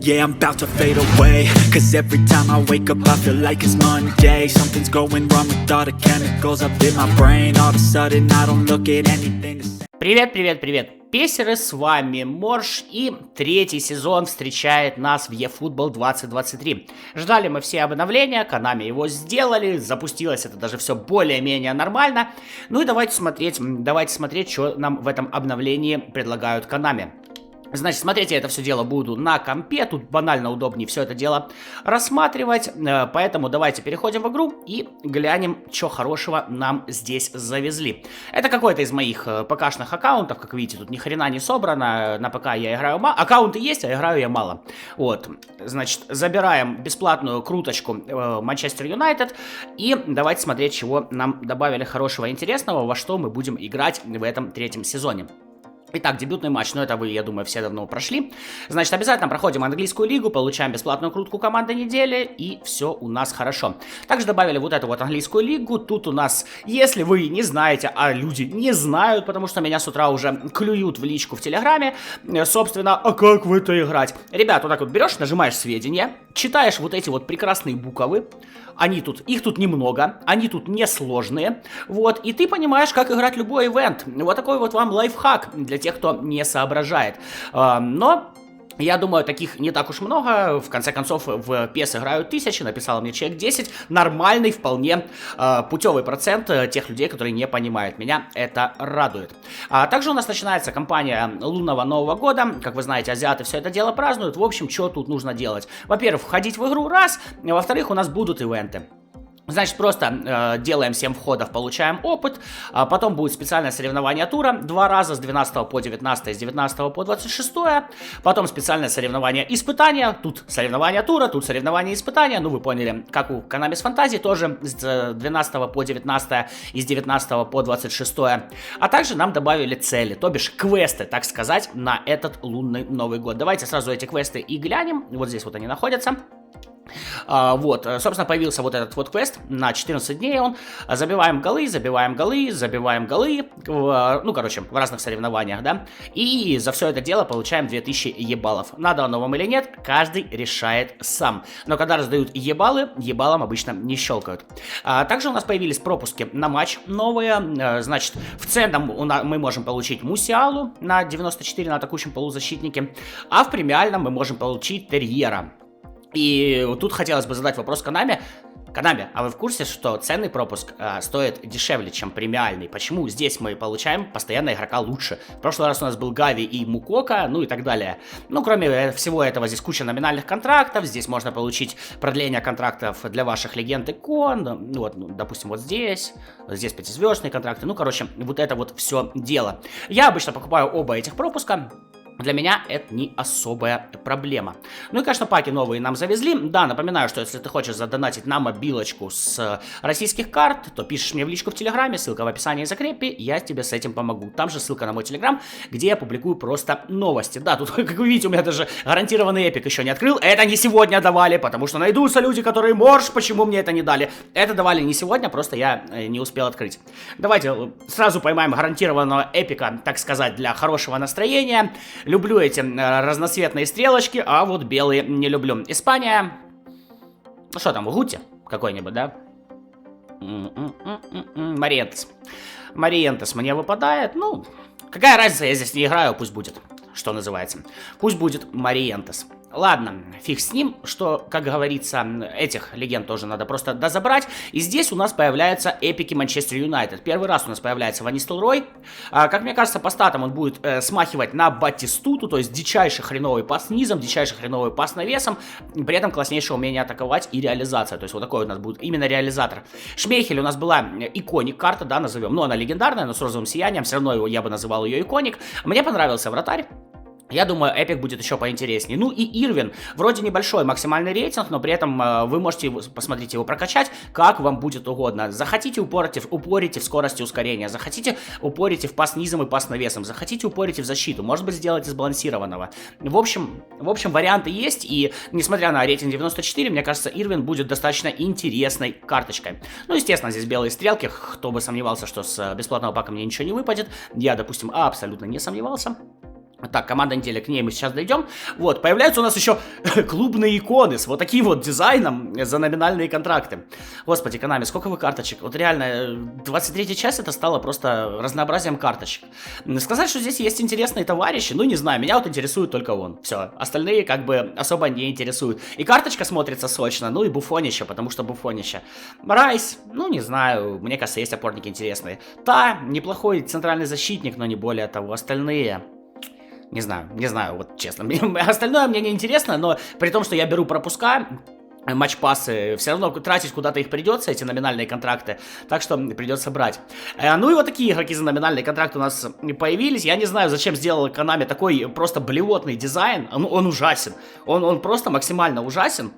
Yeah, I'm about to fade away. Cause every time I wake up I feel like it's Monday. Something's going wrong with all the chemicals up in my brain. All of a sudden I don't look at anything the same. Привет, песеры, с вами Морж, и третий сезон встречает нас в eFootball 2023. Ждали мы все обновления, Konami его сделали, запустилось это даже все более-менее нормально. Ну и давайте смотреть, что нам в этом обновлении предлагают Konami. Значит, смотреть я это все дело буду на компе, тут банально удобнее все это дело рассматривать, поэтому давайте переходим в игру и глянем, что хорошего нам здесь завезли. Это какой-то из моих ПК-шных аккаунтов, как видите, тут ни хрена не собрано, на ПК я играю мало, аккаунты есть, а играю я мало. Вот, значит, забираем бесплатную круточку Манчестер Юнайтед и давайте смотреть, чего нам добавили хорошего и интересного, во что мы будем играть в этом третьем сезоне. Итак, дебютный матч, но это вы, я думаю, все давно прошли. Значит, обязательно проходим английскую лигу, получаем бесплатную крутку команды недели, и все у нас хорошо. Также добавили вот эту вот английскую лигу. Тут у нас, если вы не знаете, а люди не знают, потому что меня с утра уже клюют в личку в Телеграме, собственно, а как в это играть? Ребят, вот так вот берешь, нажимаешь сведения, читаешь вот эти вот прекрасные буквы, их тут немного, они тут несложные, вот, и ты понимаешь, как играть любой ивент. Вот такой вот вам лайфхак для тех, кто не соображает. Но я думаю, таких не так уж много. В конце концов, в PES играют тысячи, написал мне человек 10. Нормальный, вполне путевый процент тех людей, которые не понимают. Меня это радует. Также у нас начинается кампания лунного Нового года. Как вы знаете, азиаты все это дело празднуют. В общем, что тут нужно делать? Во-первых, входить в игру раз. Во-вторых, у нас будут ивенты. Значит, просто делаем 7 входов, получаем опыт, потом будет специальное соревнование тура, 2 раза с 12 по 19, с 19 по 26, потом специальное соревнование испытания, тут соревнование тура, тут соревнование испытания, ну вы поняли, как у Konami с Фантазией, тоже с 12 по 19 и с 19 по 26, а также нам добавили цели, то бишь квесты, так сказать, на этот лунный Новый год. Давайте сразу эти квесты и глянем, вот здесь вот они находятся. Вот, собственно, появился вот этот вот квест, на 14 дней он, забиваем голы, ну, короче, в разных соревнованиях, да, и за все это дело получаем 2000 ебалов. Надо оно вам или нет, каждый решает сам, но когда раздают ебалы, ебалом обычно не щелкают. Также у нас появились пропуски на матч новые, значит, в ценном мы можем получить Мусиалу на 94 на атакующем полузащитнике, а в премиальном мы можем получить Терьера. И тут хотелось бы задать вопрос Konami. Konami, а вы в курсе, что ценный пропуск стоит дешевле, чем премиальный? Почему здесь мы получаем постоянно игрока лучше? В прошлый раз у нас был Гави и Мукока, ну и так далее. Ну, кроме всего этого, здесь куча номинальных контрактов, здесь можно получить продление контрактов для ваших легенд икон, ну вот, ну, допустим, вот здесь 5-звездные контракты, ну, короче, вот это вот все дело. Я обычно покупаю оба этих пропуска. Для меня это не особая проблема. Ну и, конечно, паки новые нам завезли. Да, напоминаю, что если ты хочешь задонатить на мобилочку с российских карт, то пишешь мне в личку в Телеграме, ссылка в описании и закрепе, я тебе с этим помогу. Там же ссылка на мой Телеграм, где я публикую просто новости. Да, тут, как вы видите, у меня даже гарантированный эпик еще не открыл. Это не сегодня давали, потому что найдутся люди, которые Морж, почему мне это не дали. Это давали не сегодня, просто я не успел открыть. Давайте сразу поймаем гарантированного эпика, так сказать, для хорошего настроения. Люблю эти разноцветные стрелочки, а вот белые не люблю. Испания. Ну что там, Гути какой-нибудь, да? Мариентес мне выпадает. Ну, какая разница, я здесь не играю, пусть будет, что называется. Пусть будет Мариентес. Ладно, фиг с ним, что, как говорится, этих легенд тоже надо просто дозабрать. И здесь у нас появляются эпики Манчестер Юнайтед. Первый раз у нас появляется Ван Нистелрой. Как мне кажется, по статам он будет смахивать на Батистуту, то есть дичайший хреновый пас низом, дичайший хреновый пас навесом, при этом класснейшее умение атаковать и реализация. То есть вот такой у нас будет именно реализатор. Шмейхель у нас была иконик карта, да, назовем. Но она легендарная, но с розовым сиянием, все равно я бы называл ее иконик. Мне понравился вратарь. Я думаю, эпик будет еще поинтереснее. Ну и Ирвин. Вроде небольшой максимальный рейтинг, но при этом вы можете, посмотрите, его прокачать, как вам будет угодно. Захотите, упорите в скорости ускорения. Захотите, упорите в пас низом и пас навесом. Захотите, упорите в защиту. Может быть, сделайте сбалансированного. В общем, варианты есть. И несмотря на рейтинг 94, мне кажется, Ирвин будет достаточно интересной карточкой. Ну, естественно, здесь белые стрелки. Кто бы сомневался, что с бесплатного пака мне ничего не выпадет. Я, допустим, абсолютно не сомневался. Так, команда недели, к ней мы сейчас дойдем. Вот, появляются у нас еще клубные иконы с вот таким вот дизайном за номинальные контракты. Господи, Konami, сколько вы карточек? Вот реально, 23-я часть это стало просто разнообразием карточек. Сказать, что здесь есть интересные товарищи, ну не знаю, меня вот интересует только он. Все, остальные как бы особо не интересуют. И карточка смотрится сочно, ну и Буфонище, потому что Буфонище. Райс, ну не знаю, мне кажется, есть опорники интересные. Та, неплохой центральный защитник, но не более того, остальные... Не знаю, вот честно. Остальное мне не интересно, но при том, что я беру пропуска, матч-пассы, все равно тратить куда-то их придется, эти номинальные контракты, так что придется брать. Ну и вот такие игроки за номинальные контракты у нас появились. Я не знаю, зачем сделала Konami такой просто блевотный дизайн. Он ужасен. Он просто максимально ужасен.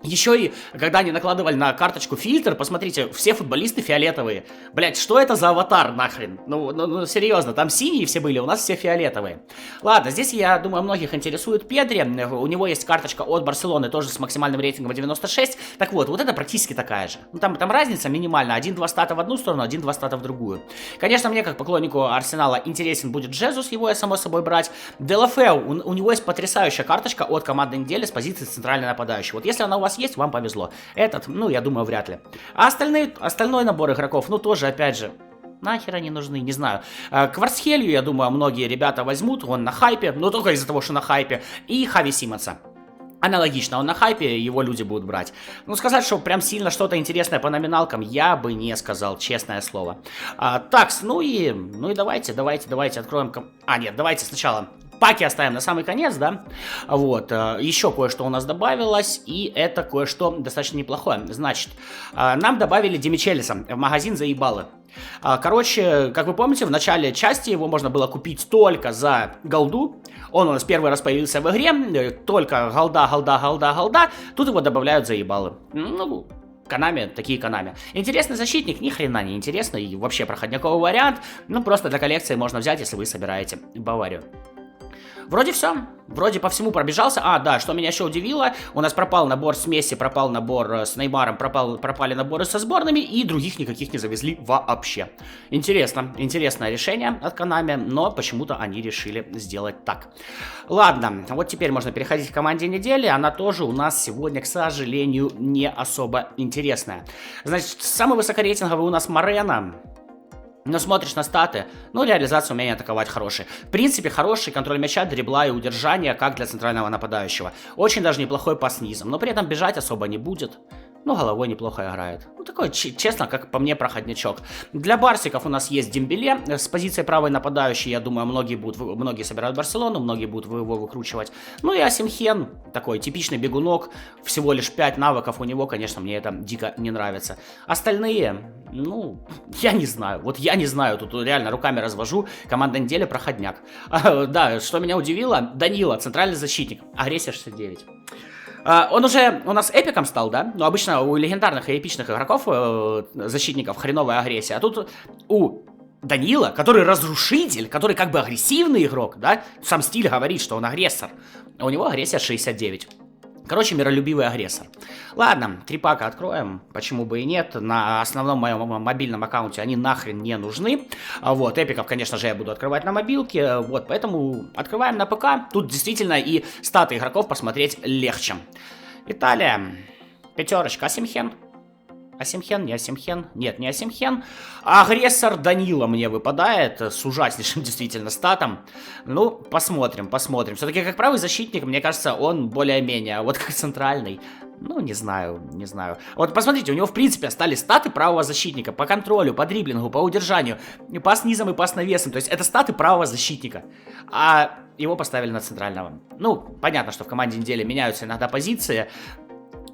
Еще и, когда они накладывали на карточку фильтр, посмотрите, все футболисты фиолетовые. Блять, что это за аватар нахрен? Ну, серьезно, там синие все были, у нас все фиолетовые. Ладно, здесь, я думаю, многих интересует Педри. У него есть карточка от Барселоны, тоже с максимальным рейтингом 96. Так вот это практически такая же. Ну, там разница минимальная. 1-2 стата в одну сторону, 1-2 стата в другую. Конечно, мне, как поклоннику Арсенала, интересен будет Джезус, его я, само собой, брать. Делафеу, у него есть потрясающая карточка от команды недели с позиции центральной нападающей. Вот если она у вас есть, вам повезло. Этот, ну, я думаю, вряд ли. А остальной набор игроков, ну, тоже, опять же, нахер они нужны, не знаю. Кварцхелью, я думаю, многие ребята возьмут, он на хайпе, но только из-за того, что на хайпе. И Хави Симмонса. Аналогично, он на хайпе, его люди будут брать. Ну, сказать, что прям сильно что-то интересное по номиналкам, я бы не сказал, честное слово. Такс, ну и давайте откроем... нет, давайте сначала... Паки оставим на самый конец, да? Вот, еще кое-что у нас добавилось, и это кое-что достаточно неплохое. Значит, нам добавили Демичелиса в магазин за ебалы. Короче, как вы помните, в начале части его можно было купить только за голду. Он у нас первый раз появился в игре, только голда. Тут его добавляют за ебалы. Ну... Konami, такие Konami. Интересный защитник, ни хрена не интересный, и вообще проходняковый вариант. Ну, просто для коллекции можно взять, если вы собираете Баварию. Вроде все. Вроде по всему пробежался. Да, что меня еще удивило, у нас пропал набор с Месси, пропал набор с Неймаром, пропали наборы со сборными, и других никаких не завезли вообще. Интересное решение от Konami, но почему-то они решили сделать так. Ладно, вот теперь можно переходить к команде недели. Она тоже у нас сегодня, к сожалению, не особо интересная. Значит, самый высокорейтинговый у нас Морено. Но смотришь на статы, реализация, умение атаковать хороший. В принципе, хороший контроль мяча, дрибла и удержание, как для центрального нападающего. Очень даже неплохой пас низом, но при этом бежать особо не будет. Головой неплохо играет. Такой, честно, как по мне, проходничок. Для барсиков у нас есть Дембеле. С позиции правой нападающей, я думаю, многие собирают Барселону, многие будут его выкручивать. Ну и Асимхен, такой типичный бегунок. Всего лишь 5 навыков у него, конечно, мне это дико не нравится. Остальные, я не знаю. Вот я не знаю, тут реально руками развожу. Команда недели проходняк. Да, что меня удивило, Данила, центральный защитник. Агрессия 69. Он уже у нас эпиком стал, да? Но обычно у легендарных и эпичных игроков, защитников, хреновая агрессия. А тут у Данила, который разрушитель, который как бы агрессивный игрок, да? Сам стиль говорит, что он агрессор. А у него агрессия 69. Короче, миролюбивый агрессор. Ладно, 3 пака откроем, почему бы и нет. На основном моем мобильном аккаунте они нахрен не нужны. Вот, эпиков, конечно же, я буду открывать на мобилке. Вот, поэтому открываем на ПК. Тут действительно и статы игроков посмотреть легче. Италия. 5. Асимхен. Асимхен, не Асимхен. Нет, не Асимхен. Агрессор Данила мне выпадает с ужаснейшим действительно статом. Посмотрим. Все-таки как правый защитник, мне кажется, он более-менее. А вот как центральный, не знаю. Вот посмотрите, у него в принципе остались статы правого защитника. По контролю, по дриблингу, по удержанию. И пас низом, и пас навесом. То есть это статы правого защитника. А его поставили на центрального. Понятно, что в команде недели меняются иногда позиции.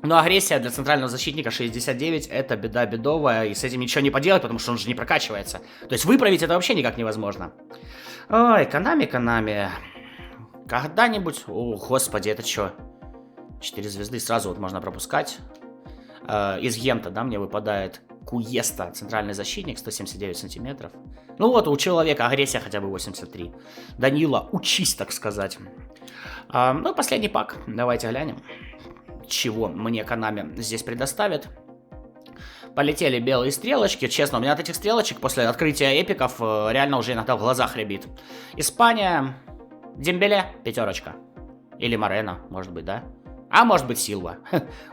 Но агрессия для центрального защитника 69 это беда бедовая, и с этим ничего не поделать, потому что он же не прокачивается. То есть выправить это вообще никак невозможно. Ой, Konami. Когда-нибудь... О, господи, это что? 4 звезды сразу вот можно пропускать. Из Гента, да, мне выпадает Куеста, центральный защитник, 179 сантиметров. У человека агрессия хотя бы 83. Данила, учись, так сказать. Последний пак, давайте глянем. Чего мне Konami здесь предоставит. Полетели белые стрелочки. Честно, у меня от этих стрелочек после открытия эпиков реально уже иногда в глазах рябит. Испания. Дембеле 5. Или Морено, может быть, да? А может быть Силва.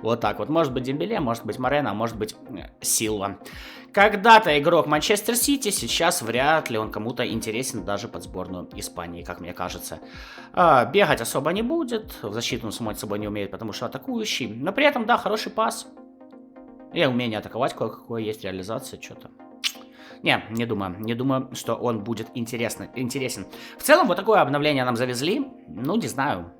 Вот так вот. Может быть Дембеле, может быть Морено, а может быть Силва. Когда-то игрок Манчестер Сити, сейчас вряд ли он кому-то интересен даже под сборную Испании, как мне кажется. Бегать особо не будет, в защиту он само собой не умеет, потому что атакующий. Но при этом, да, хороший пас. И умение атаковать кое-какое есть, реализация, что-то. Не думаю, что он будет интересен. В целом, вот такое обновление нам завезли, ну, не знаю.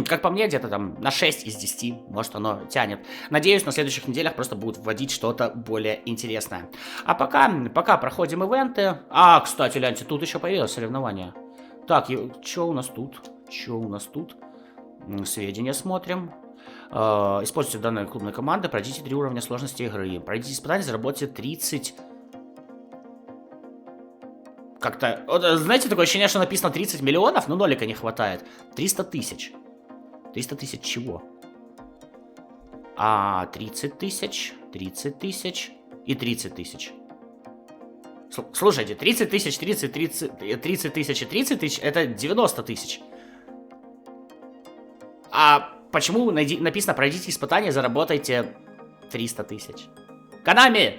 Как по мне, где-то там на 6 из 10, может, оно тянет. Надеюсь, на следующих неделях просто будут вводить что-то более интересное. А пока проходим ивенты. Кстати, гляньте, тут еще появилось соревнование. Так, что у нас тут? Сведения смотрим. Используйте данные клубной команды, пройдите 3 уровня сложности игры. Пройдите испытания, заработайте 30... Как-то... знаете, такое ощущение, что написано 30 миллионов, но нолика не хватает. 300 тысяч. 300 тысяч чего? 30 тысяч, 30 тысяч и 30 тысяч. Слушайте, 30 тысяч, 30 тысяч и 30 тысяч это 90 тысяч. А почему написано пройдите испытание, заработайте 300 тысяч? Konami!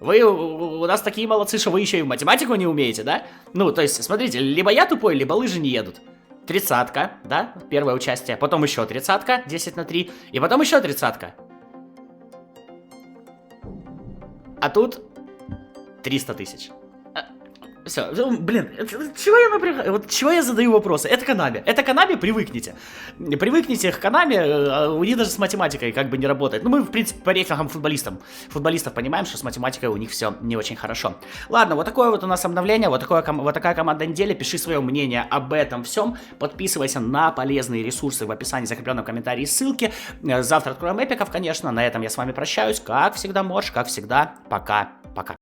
Вы у нас такие молодцы, что вы еще и в математику не умеете, да? Ну, то есть, смотрите, либо я тупой, либо лыжи не едут. 30-ка, да, первое участие, потом еще 30-ка, 10 на 3, и потом еще 30-ка. А тут 300 тысяч. Все, блин, чего я напрягаю? Вот чего я задаю вопросы? Это Konami, привыкните. Привыкните к Konami, у них даже с математикой как бы не работает. Ну, мы, в принципе, по рейтингам футболистов понимаем, что с математикой у них все не очень хорошо. Ладно, вот такое вот у нас обновление, вот такая команда недели. Пиши свое мнение об этом всем. Подписывайся на полезные ресурсы в описании, закрепленном комментарии, ссылки. Завтра откроем эпиков, конечно. На этом я с вами прощаюсь. Как всегда, Морж, как всегда, пока-пока.